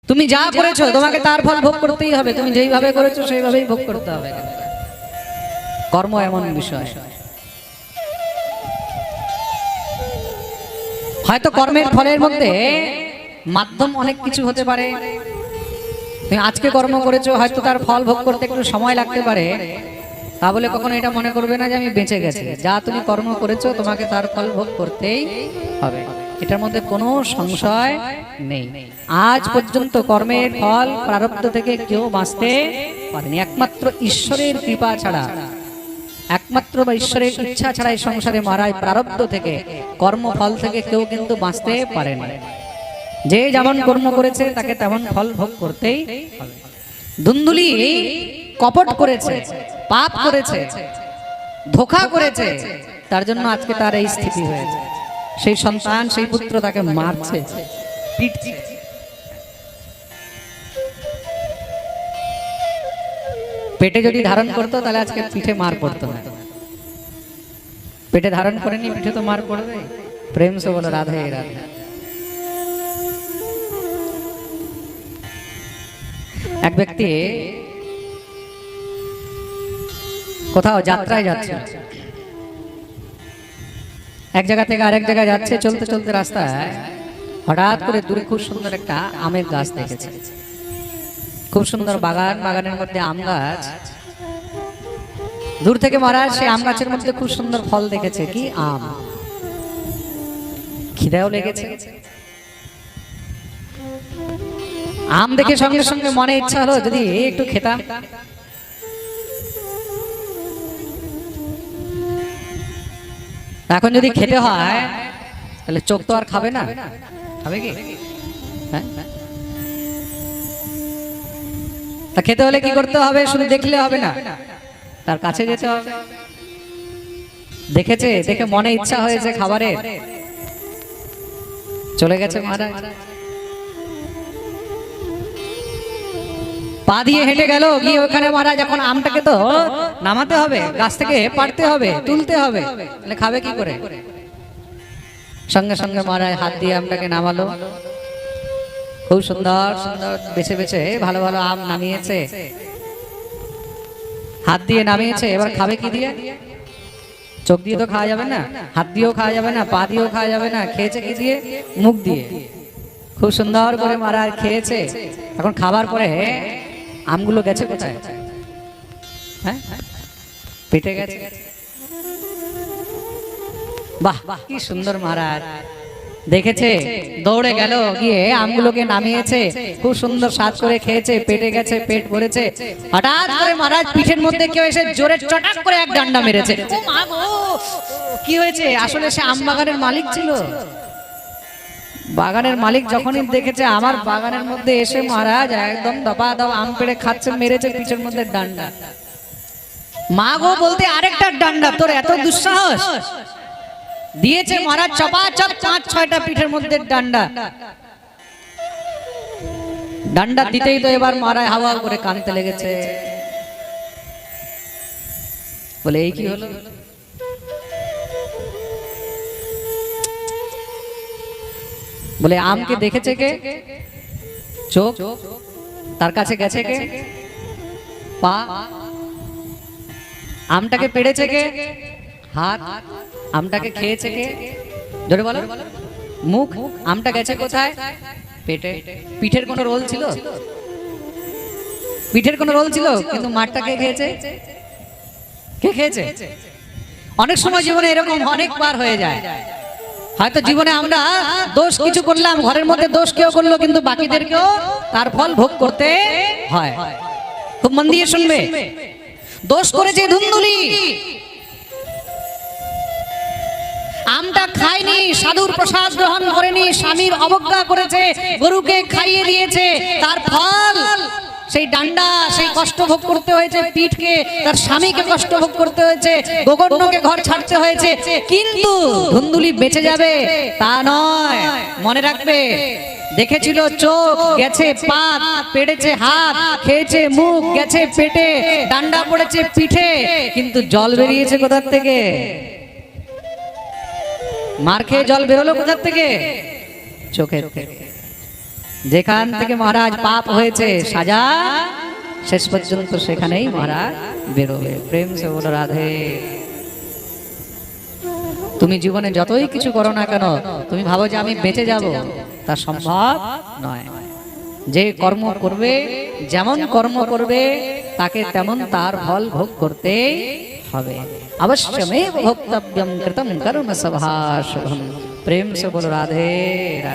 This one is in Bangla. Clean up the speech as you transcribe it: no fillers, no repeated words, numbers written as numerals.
তুমি যা করেছো তোমাকে তার ফল ভোগ করতেই হবে, তুমি যেইভাবে করেছো সেইভাবেই ভোগ করতে হবে। কর্ম এমন বিষয়, হয়তো কর্মের ফলের মধ্যে মাধ্যম অনেক কিছু হতে পারে। তুমি আজকে কর্ম করেছো, হয়তো তার ফল ভোগ করতে একটু সময় লাগতে পারে, তা বলে কখনো এটা মনে করবে না যে আমি বেঁচে গেছি। যা তুমি কর্ম করেছো তোমাকে তার ফল ভোগ করতেই হবে, এটার মধ্যে কোনো সংশয় নেই। আজ পর্যন্ত কর্মের ফল প্রারব্ধ থেকে কেউ বাঁচতে পারেনি, একমাত্র ঈশ্বরের কৃপা ছাড়া, একমাত্র বা ঈশ্বরের ইচ্ছা ছাড়া এই সংসারে মহারাজ প্রারব্ধ থেকে, কর্মফল থেকে কেউ কিন্তু বাঁচতে পারেনি। যে যেমন কর্ম করেছে তাকে তেমন ফল ভোগ করতেই হবে। ধুন্দুলি কপট করেছে, পাপ করেছে, ধোঁকা করেছে, তার জন্য আজকে তার এই স্থিতি হয়েছে। সেই সন্তান, সেই পুত্র তাকে মারছে, পিটছে। পেটে যদি ধারণ করতো তাহলে আজকে পিঠে মার পড়তো না। পেটে ধারণ করেনি, পিঠে তো মার পড়বে। প্রেম সে বলো রাধে রাধে। এক ব্যক্তি কোথাও যাত্রায় যাচ্ছে, এক জায়গা থেকে আরেক জায়গায় যাচ্ছে, চলতে চলতে রাস্তায় হঠাৎ করে দূরে খুব সুন্দর একটা আমের গাছ দেখেছে। খুব সুন্দর বাগান, বাগানের মধ্যে আম গাছ। দূর থেকে মহারাজ সেই আম গাছের মধ্যে খুব সুন্দর ফল দেখেছে, কি আম। খিদেও লেগেছে, আম দেখে সঙ্গে সঙ্গে মনে ইচ্ছা হলো যদি একটু খেতাম। এখন যদি খেতে হয় তাহলে চোখ তো আর খাবে না, খাবে কি? তা খেতে হলে কি করতে হবে? শুধু দেখলে হবে না, তার কাছে যেতে হবে। দেখেছে, দেখে মনে ইচ্ছা হয়েছে খাবারের, চলে গেছে মহারাজ। পা দিয়ে হেঁটে গেল, গিয়ে ওখানে মহারাজ এখন আমটাকে তো নামাতে হবে, গাছ থেকে পাড়তে হবে, তুলতে হবে, তাহলে খাবে কি করে? সঙ্গে সঙ্গে মহারাজ হাত দিয়ে আমটাকে নামালো। খুব সুন্দর সুন্দর বেছে বেছে ভালো ভালো আম নামিয়েছে, হাত দিয়ে নামিয়েছে। এবার খাবে কি দিয়ে? চোখ দিয়ে তো খাওয়া যাবে না, হাত দিয়েও খাওয়া যাবে না, পা দিয়েও খাওয়া যাবে না। খেয়েছে কি দিয়ে? মুখ দিয়ে। খুব সুন্দর করে মহারাজ খেয়েছে। এখন খাবার পরে আমগুলো গেছে কোথায়? হ্যাঁ, পেটে গেছে। বাহ, কি সুন্দর মহারাজ দেখেছে, দৌড়ে গেল, গিয়ে আমগুলোকে নামিয়েছে, খুব সুন্দর স্বাদ করে খেয়েছে, পেটে গেছে, পেট ভরেছে। হঠাৎ করে মহারাজ পিঠের মধ্যে কেউ এসে জোরে চটাক করে এক ডান্ডা মেরেছে। ও মা গো, কি হয়েছে? আসলে সে আম বাগানের মালিক ছিল। বাগানের মালিক যখনই দেখেছে আমার বাগানের মধ্যে এসে মহারাজ একদম দপা দপ আম পেড়ে খাচ্ছে, মেরেছে পিঠের মধ্যে ডান্ডা। মা গো বলতে আরেকটা ডান্ডা, তোর এত দুঃসাহস! দিয়েছে মহারাজ চপাচপ 5-6টা পিঠের মধ্যে ডান্ডা। ডান্ডা দিতেই তো এবার মহারাজ হাওয়া করে কাঁদতে লেগেছে, বলে এই কি হলো? বলে আমকে দেখেছে কে? চোখ। তার কাছে গেছে কে? পা। আমটাকে পেড়েছে কে? হাত। আমটাকে খেয়েছে কে? জোরে বলো। মুখ। আমটা গেছে কোথায়? পেটে। পিঠের কোনো রোল ছিল? পিঠের কোনো রোল ছিল? কিন্তু মাঠটা কে খেয়েছে? কে খেয়েছে? অনেক সময় জীবনে এরকম অনেকবার হয়ে যায়। হয়তো জীবনে আমরা দোষ কিছু করলাম, ঘরের মধ্যে দোষ কেউ করলো, কিন্তু বাকিদেরকেও তার ফল ভোগ করতে হয়। খুব মন দিয়ে শুনবে। দোষ করেছে ধুন্দুলি, আমটা খায়নি, সাধুর প্রসাদ গ্রহণ করেনি, স্বামীর অবজ্ঞা করেছে, গরুকে খাইয়ে দিয়েছে, তার ফল সেই ডান্ডা, সেই কষ্ট ভোগ করতে হয়েছে, পিঠকে, তার স্বামীকে কষ্ট ভোগ করতে হয়েছে, গোকর্ণকে ঘর ছাড়তে হয়েছে। কিন্তু ধুন্দুলি বেঁচে যাবে তা নয়, মনে রাখবে। দেখেছিল চোখ, গেছে পা, পেড়েছে হাত, খেয়েছে মুখ, গেছে পেটে, ডান্ডা পড়েছে পিঠে, কিন্তু জল বেরিয়েছে কোথার থেকে? মার খেয়ে জল বেরোলো কোথার থেকে? চোখের থেকে। যেখান থেকে মহারাজ পাপ হয়েছে সাজা শেষ পর্যন্ত সেখানেই মহারাজ বেরোবে। প্রেম সে বলো রাধে। তুমি জীবনে যতই কিছু করো না কেন, তুমি ভাবো যে আমি বেঁচে যাব, তা সম্ভব নয়। যে কর্ম করবে, যেমন কর্ম করবে, তাকে তেমন তার ফল ভোগ করতে হবে। অবশ্যমেব ভোক্তব্যম কৃতম কর্ম সভাশুভম। প্রেম সে বলো রাধে রাধে।